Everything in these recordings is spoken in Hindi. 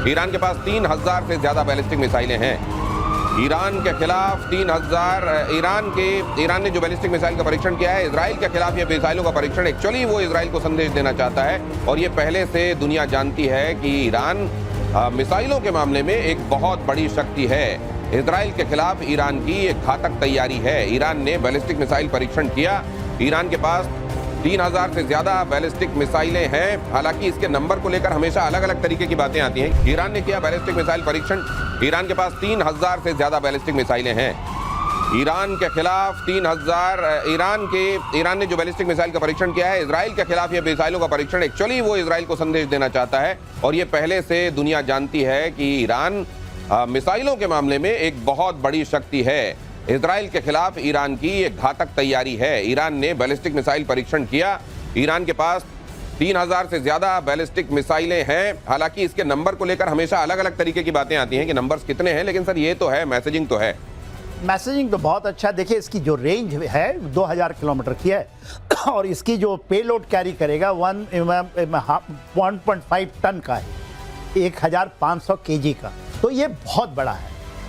ईरान के पास 3000 से ज्यादा बैलिस्टिक मिसाइलें हैं। ईरान के खिलाफ 3000 ईरान ने जो बैलिस्टिक मिसाइल का परीक्षण किया है, इजराइल के खिलाफ ये मिसाइलों का परीक्षण एक्चुअली वो इजराइल को संदेश देना चाहता है। और ये पहले से दुनिया जानती है कि ईरान मिसाइलों के मामले में एक बहुत बड़ी शक्ति है। इजराइल के खिलाफ ईरान की एक घातक तैयारी है। ईरान ने बैलिस्टिक मिसाइल परीक्षण किया। ईरान के पास 3000 से ज्यादा बैलिस्टिक मिसाइलें हैं। हालांकि इसके नंबर को लेकर हमेशा अलग अलग तरीके की बातें आती हैं। ईरान ने किया बैलिस्टिक मिसाइल परीक्षण। ईरान के पास 3000 से ज्यादा बैलिस्टिक मिसाइलें हैं। ईरान के खिलाफ 3000 ईरान ने जो बैलिस्टिक मिसाइल का परीक्षण किया है, इजराइल के खिलाफ ये मिसाइलों का परीक्षण एक्चुअली वो इजराइल को संदेश देना चाहता है। और ये पहले से दुनिया जानती है कि ईरान मिसाइलों के मामले में एक बहुत बड़ी शक्ति है। इजराइल के खिलाफ ईरान की एक घातक तैयारी है। ईरान ने बैलिस्टिक मिसाइल परीक्षण किया। ईरान के पास 3000 से ज्यादा बैलिस्टिक मिसाइलें हैं। हालांकि इसके नंबर को लेकर हमेशा अलग अलग तरीके की बातें आती हैं कि नंबर्स कितने हैं, लेकिन सर ये तो है, मैसेजिंग तो है। मैसेजिंग तो बहुत अच्छा। देखिए, इसकी जो रेंज है 2000 किलोमीटर की है और इसकी जो पेलोड कैरी करेगा 1.5 टन का है, 1500 केजी का। तो ये बहुत बड़ा है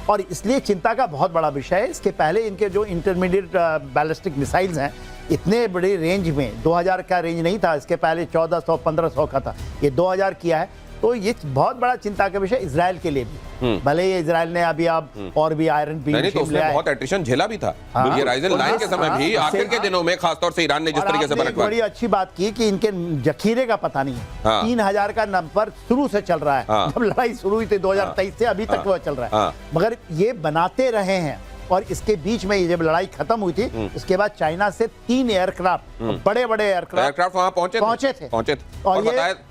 और इसलिए चिंता का बहुत बड़ा विषय है। इसके पहले इनके जो इंटरमीडिएट बैलिस्टिक मिसाइल्स हैं, इतने बड़े रेंज में 2000 का रेंज नहीं था। इसके पहले 1400-1500 का था, ये 2000 किया है। तो ये बहुत बड़ा चिंता का विषय इजराइल के लिए भी। भले ही इजराइल ने अभी और भी आयरन बीम तो उसने बहुत एट्रिशन झेला भी था। ये राइजल 9 के समय भी आखिर के दिनों में खासतौर से ईरान ने जिस तरीके से बड़ी अच्छी बात की कि इनके जखीरे का पता नहीं है। 3000 का नंबर शुरू से चल रहा है। जब लड़ाई शुरू हुई थी 2023 से अभी तक वो चल रहा है, मगर ये बनाते रहे हैं। और इसके बीच में जब लड़ाई खत्म हुई थी, इसके बाद चाइना से 3 एयरक्राफ्ट, बड़े एयरक्राफ्ट वहां पहुंचे थे। और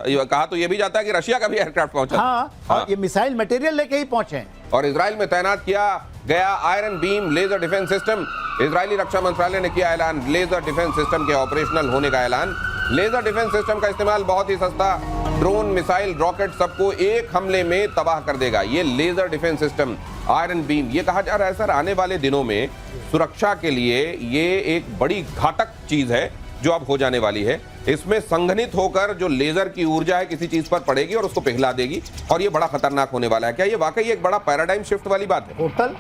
ये कहा तो ये भी जाता है कि रशिया का भी एयरक्राफ्ट पहुंचा। हाँ, ये मिसाइल मटेरियल लेके ही पहुंचे हैं। और इजराइल में तैनात किया गया Iron Beam laser defence system. Israeli रक्षा मंत्रालय ने किया ऐलान, लेजर डिफेंस सिस्टम के ऑपरेशनल होने का ऐलान। लेजर डिफेंस सिस्टम का इस्तेमाल बहुत ही सस्ता, ड्रोन, मिसाइल, रॉकेट सबको एक हमले में तबाह कर देगा। ये laser defence system iron beam, ये कहा जा रहा है सर आने वाले दिनों में सुरक्षा के लिए ये एक बड़ी घातक चीज है जो अब हो जाने वाली है। इसमें संघनित होकर जो लेजर की ऊर्जा है किसी चीज पर पड़ेगी और उसको पिघला देगी, और ये बड़ा खतरनाक होने वाला है। क्या ये वाकई एक बड़ा पैराडाइम शिफ्ट वाली बात है? टोटल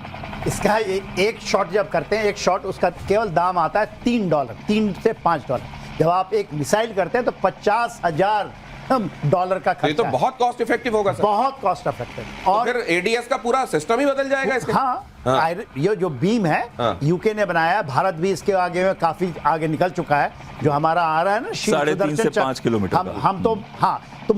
इसका एक शॉट जब करते हैं, एक शॉट उसका केवल दाम आता है $3, $3 से $5। जब आप एक मिसाइल करते हैं तो $50,000 का खर्चा। ये तो बहुत कॉस्ट इफेक्टिव होगा सर। बहुत कॉस्ट इफेक्टिव। और फिर एडीएस का पूरा सिस्टम ही बदल जाएगा इसके। ये जो बीम है यूके ने बनाया, भारत भी इसके आगे में काफी आगे निकल चुका है। जो हमारा आ रहा है ना 3.5 से 5 किलोमीटर हम तो तो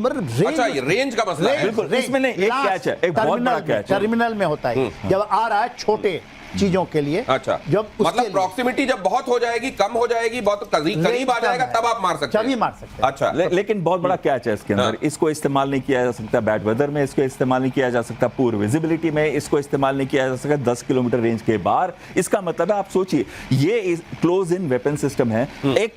रेंज का मसला है। बिल्कुल, इसमें नहीं, एक कैच है, एक बहुत बड़ा कैच है। टर्मिनल में होता है जब आ रहा है छोटे चीजों के लिए। अच्छा, जब मतलब प्रॉक्सिमिटी जब बहुत हो जाएगी, कम हो जाएगी, बहुत करीब आ जाएगा, तब आप मार सकते हैं। मार सकते हैं। अच्छा, लेकिन बहुत बड़ा कैच है इसके अंदर। इसको इस्तेमाल नहीं किया जा सकता बैड वेदर में, इसको इस्तेमाल नहीं किया जा सकता पूर विजिबिलिटी में, इसको इस्तेमाल नहीं किया जा सकता 10 किलोमीटर रेंज के बाहर। इसका मतलब है, आप सोचिए, ये क्लोज इन वेपन सिस्टम है। एक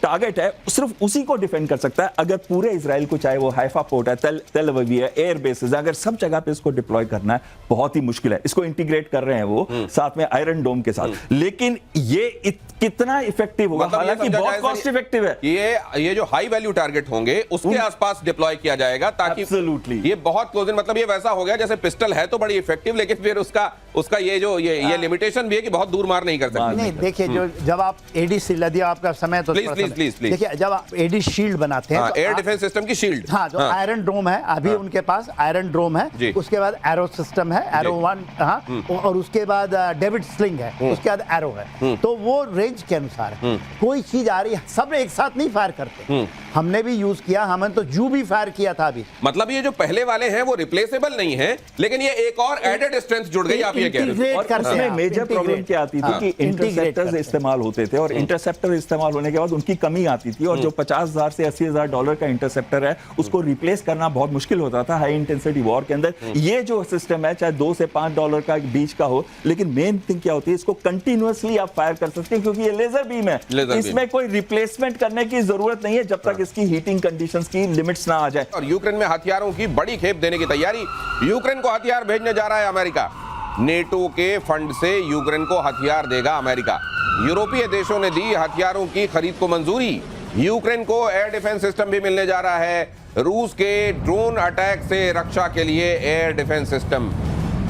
टारगेट है, सिर्फ उसी को डिफेंड कर सकता है। अगर पूरे इजराइल को, चाहे वो हाइफा पोर्ट है, तेल अवीव है, एयर बेसेस, अगर सब जगह पे इसको डिप्लॉय करना है, बहुत ही मुश्किल है। इसको इंटीग्रेट कर रहे हैं वो साथ में आयरन डोम के साथ, लेकिन ये कितना इफेक्टिव होगा? हालांकि बहुत कॉस्ट इफेक्टिव है। ये जो हाई वैल्यू टारगेट होंगे उसके आसपास डिप्लॉय किया जाएगा, ताकि एब्सोल्युटली ये बहुत क्लोज इन, मतलब ये वैसा हो गया जैसे पिस्टल है तो बड़ी इफेक्टिव, लेकिन फिर उसका ये लिमिटेशन भी है कि बहुत दूर मार नहीं कर सकते। नहीं, देखिए, जो जब आप एडी शील्ड, यदि आपका समय तो प्लीज देखिए, जब आप एडी शील्ड बनाते हैं, एयर डिफेंस सिस्टम की शील्ड, जो आयरन ड्रोम है, अभी उनके पास आयरन ड्रोम है, उसके बाद एरो सिस्टम है, एरो 1, और उसके बाद डेविड स्लिंग है, उसके बाद एरो है। तो वो रेंज के अनुसार है। कोई चीज आ रही है, सब एक साथ नहीं फायर करते। हमने भी यूज किया, हमने तो जू भी फायर किया था अभी। मतलब ये जो पहले वाले हैं वो रिप्लेसेबल नहीं है, लेकिन ये एक और एडेड स्ट्रेंथ जुड़ गई, आप ये कह रहे हैं। और उसमें मेजर प्रॉब्लम क्या आती थी कि इंटरसेप्टर्स इस्तेमाल होते थे, और इंटरसेप्टर इस्तेमाल होने के बाद उनकी कमी आती थी, और जो $50,000 से $80,000 का इंटरसेप्टर है उसको रिप्लेस करना बहुत मुश्किल होता था हाई इंटेंसिटी वॉर के अंदर। ये जो सिस्टम है, चाहे $2 से $5 का बीच का हो, लेकिन मेन थिंग क्या होती है, इसको कंटिन्यूअसली आप फायर कर सकते हैं, क्योंकि ये लेजर बीम है। इसमें कोई रिप्लेसमेंट करने की जरूरत नहीं है जब तक इसकी हीटिंग कंडीशंस की लिमिट्स ना आ जाए। और यूक्रेन में हथियारों की बड़ी खेप देने की तैयारी। यूक्रेन को हथियार भेजने जा रहा है अमेरिका। नेटो के फंड से यूक्रेन को हथियार देगा अमेरिका। यूरोपीय देशों ने दी हथियारों की खरीद को मंजूरी। यूक्रेन को एयर डिफेंस सिस्टम भी मिलने जा रहा है, रूस के ड्रोन अटैक से रक्षा के लिए एयर डिफेंस सिस्टम।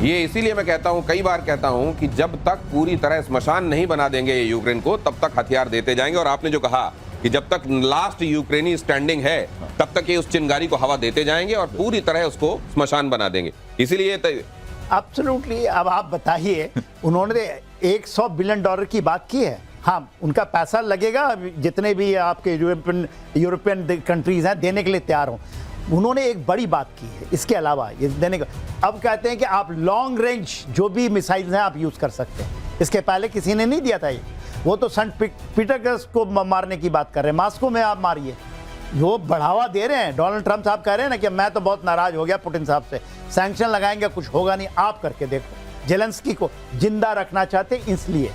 ये इसीलिए मैं कहता हूं, कई बार कहता हूं कि जब तक पूरी तरह स्मशान नहीं बना देंगे ये यूक्रेन को, तब तक हथियार देते जाएंगे। और आपने जो कहा कि जब तक लास्ट यूक्रेनी स्टैंडिंग है तब तक ये उस चिंगारी को हवा देते जाएंगे और पूरी तरह उसको स्मशान बना देंगे। इसीलिए एब्सोल्युटली। अब आप बताइए, उन्होंने $100 बिलियन की बात की है। हाँ, उनका पैसा लगेगा, जितने भी आपके यूरोपियन कंट्रीज हैं देने के लिए तैयार हों। उन्होंने एक बड़ी बात की है इसके अलावा ये देने का। अब कहते हैं कि आप लॉन्ग रेंज जो भी मिसाइल्स हैं आप यूज़ कर सकते हैं। इसके पहले किसी ने नहीं दिया था ये। वो तो सेंट पीटर्सबर्ग को मारने की बात कर रहे हैं, मॉस्को में आप मारिए। वो बढ़ावा दे रहे हैं। डोनाल्ड ट्रंप साहब कह रहे हैं ना कि मैं तो बहुत नाराज हो गया पुतिन साहब से, सैंक्शन लगाएंगे कुछ होगा नहीं, आप करके देखो। जेलेंस्की को जिंदा रखना चाहते इसलिए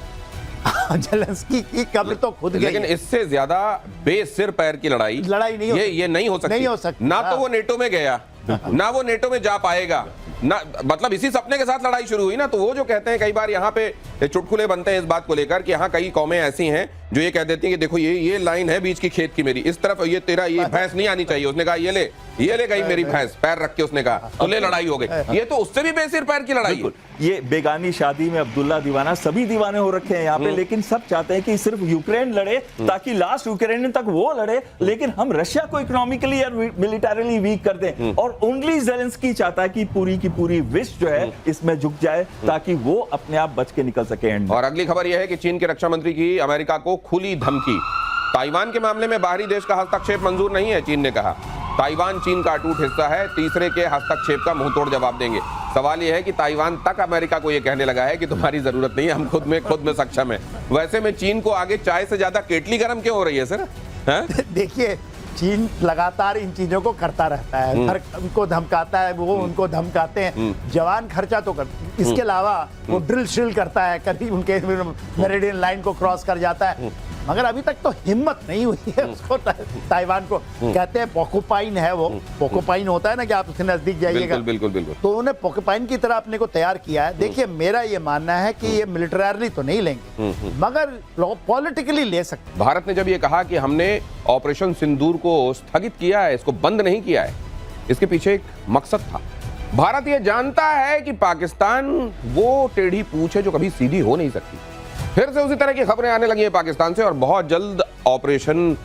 जेलेंस्की की कब्र तो खुद गई। लेकिन इससे ज्यादा बेसिर पैर की लड़ाई नहीं हो ये नहीं हो सकती। नहीं हो सकती। ना तो वो नेटो में गया, ना वो नेटो में जा पाएगा, ना मतलब इसी सपने के साथ लड़ाई शुरू हुई ना। तो वो जो कहते हैं कई बार यहाँ पे चुटकुले बनते हैं इस बात को लेकर कि यहाँ कई कौमें ऐसी हैं जो ये कह देती हैं कि देखो ये लाइन है बीच की खेत की मेरी, इस तरफ ये तेरा ये भैंस नहीं आनी चाहिए। उसने कहा ये ले गई मेरी भैंस, पैर रख के उसने कहा तो ले लड़ाई हो गई। ये तो उससे भी बेसिर पैर की लड़ाई है। ये बेगानी शादी में अब्दुल्ला दीवाना, सभी दीवाने हो रखे हैं यहाँ पे, लेकिन सब चाहते हैं कि सिर्फ यूक्रेन लड़े ताकि लास्ट यूक्रेन तक वो लड़े, लेकिन हम रशिया को इकोनॉमिकली और मिलिटरीली वीक कर दें। और ओनली जेलेंस्की चाहता है कि पूरी विश्व जो है इसमें झुक जाए ताकि वो अपने आप बच के निकल सके। और अगली खबर यह है कि चीन के रक्षा मंत्री की अमेरिका को खुली धमकी। ताइवान के मामले में बाहरी देश का हस्तक्षेप मंजूर नहीं है, चीन ने कहा। ताइवान चीन का अटूट हिस्सा है, तीसरे के हस्तक्षेप का मुंह तोड़ जवाब देंगे। सवाल यह है कि ताइवान तक अमेरिका को यह कहने लगा है कि तुम्हारी जरूरत नहीं है, हम खुद में सक्षम है। वैसे में चीन को आगे चाय से ज्यादा केटली गर्म क्यों हो रही है सर? देखिए, चीन लगातार इन चीजों को करता रहता है। उनको धमकाता है, वो उनको धमकाते हैं। जवान खर्चा तो करते, इसके अलावा वो ड्रिल श्रिल करता है, कभी उनके मेरिडियन लाइन को क्रॉस कर जाता है। मगर अभी तक तो हिम्मत नहीं हुई है उसको। ताइवान को कहते हैं पोकोपाइन है, वो पोकोपाइन होता है ना कि आप उसके नजदीक जाइएगा। बिल्कुल। तो उन्होंने पोकोपाइन की तरह अपने को तैयार किया है। देखिए, मेरा ये मानना है कि ये मिलिटरली तो नहीं लेंगे मगर पॉलिटिकली ले सकते। भारत ने जब ये कहा कि हमने ऑपरेशन सिंदूर को स्थगित किया है, इसको बंद नहीं किया है, इसके पीछे एक मकसद था। भारत ये जानता है कि पाकिस्तान वो टेढ़ी पूंछ है जो कभी सीधी हो नहीं सकती। फिर से उसी तरह की खबरें आने लगी हैं पाकिस्तान से और बहुत जल्द ऑपरेशन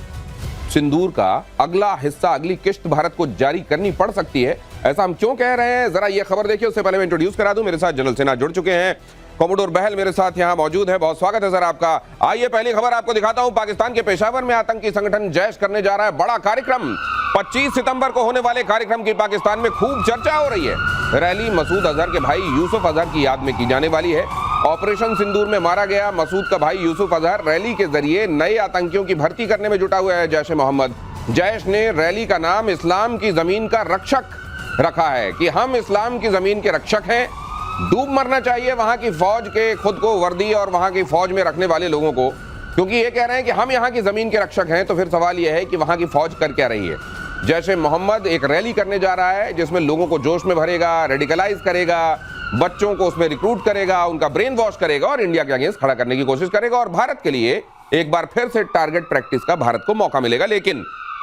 सिंदूर का अगला हिस्सा, अगली किश्त भारत को जारी करनी पड़ सकती है। ऐसा हम क्यों कह रहे हैं, जरा ये खबर देखिए। उससे पहले मैं इंट्रोड्यूस करा दूं, मेरे साथ जनरल सिन्हा जुड़ चुके हैं, कॉमोडोर बहल मेरे साथ यहां मौजूद है। बहुत स्वागत है सर आपका। आइए पहली खबर आपको दिखाता हूं। पाकिस्तान के पेशावर में आतंकी संगठन जैश करने जा रहा है बड़ा कार्यक्रम। 25 सितंबर को होने वाले कार्यक्रम की पाकिस्तान में खूब चर्चा हो रही है। रैली मसूद अजहर के भाई यूसुफ अजहर की याद में की जाने वाली है। ऑपरेशन सिंदूर में मारा गया मसूद का भाई यूसुफ अजहर रैली के जरिए नए आतंकियों की भर्ती करने में जुटा हुआ है जैश ए मोहम्मद। जैश ने रैली का नाम इस्लाम की जमीन का रक्षक रखा है कि हम इस्लाम की जमीन के रक्षक हैं। डूब मरना चाहिए वहां की फौज के खुद को वर्दी और वहां की फौज में रखने वाले लोगों को, क्योंकि ये कह रहे हैं कि हम यहाँ की जमीन के रक्षक हैं। तो फिर सवाल यह है कि वहां की फौज कर क्या रही है? जैश ए मोहम्मद एक रैली करने जा रहा है जिसमें लोगों को जोश में भरेगा, रेडिकलाइज करेगा, बच्चों को उसमें रिक्रूट करेगा, उनका ब्रेन वॉश करेगा और इंडिया के अगेंस्ट खड़ा करने की कोशिश करेगा। और भारत के लिए एक बार फिर से टारगेट प्रैक्टिस का भारत को मौका मिलेगा।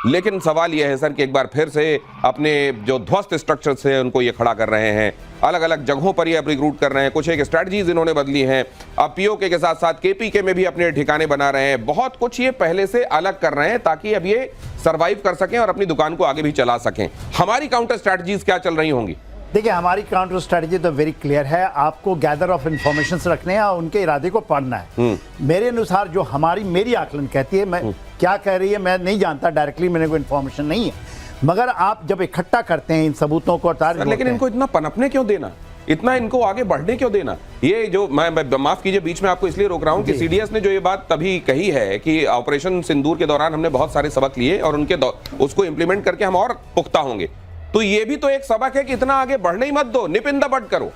लेकिन सवाल यह है सर कि एक बार फिर से अपने जो ध्वस्त स्ट्रक्चर से उनको ये खड़ा कर रहे हैं, अलग अलग जगहों पर ये अब रिक्रूट कर रहे हैं, कुछ एक स्ट्रैटेजीज इन्होंने बदली हैं। अब पीओके के साथ साथ केपीके में भी अपने ठिकाने बना रहे हैं। बहुत कुछ ये पहले से अलग कर रहे हैं ताकि अब ये सर्वाइव कर सकें और अपनी दुकान को आगे भी चला सकें। हमारी काउंटर स्ट्रैटेजीज क्या चल रही होंगी? देखिए, हमारी काउंटर स्ट्रेटजी तो वेरी क्लियर है। आपको गैदर ऑफ इंफॉर्मेशन रखने हैं और उनके इरादे को पढ़ना है। मेरे अनुसार जो मेरी आकलन कहती है, मैं क्या कह रही है मैं नहीं जानता, डायरेक्टली मेरे को इन्फॉर्मेशन नहीं है, मगर आप जब इकट्ठा करते हैं इन सबूतों को, लेकिन इनको इतना पनपने क्यों देना, इतना इनको आगे बढ़ने क्यों देना? ये जो मैं माफ कीजिए बीच में आपको इसलिए रोक रहा हूं कि सीडीएस ने जो ये बात तभी कही है कि ऑपरेशन सिंदूर के दौरान हमने बहुत सारे सबक लिए और उसको इंप्लीमेंट करके हम और पुख्ता होंगे। तो ये भी तो एक सबक है कि इतना आगे बढ़ने ही मत दो, निप इन द बड करो।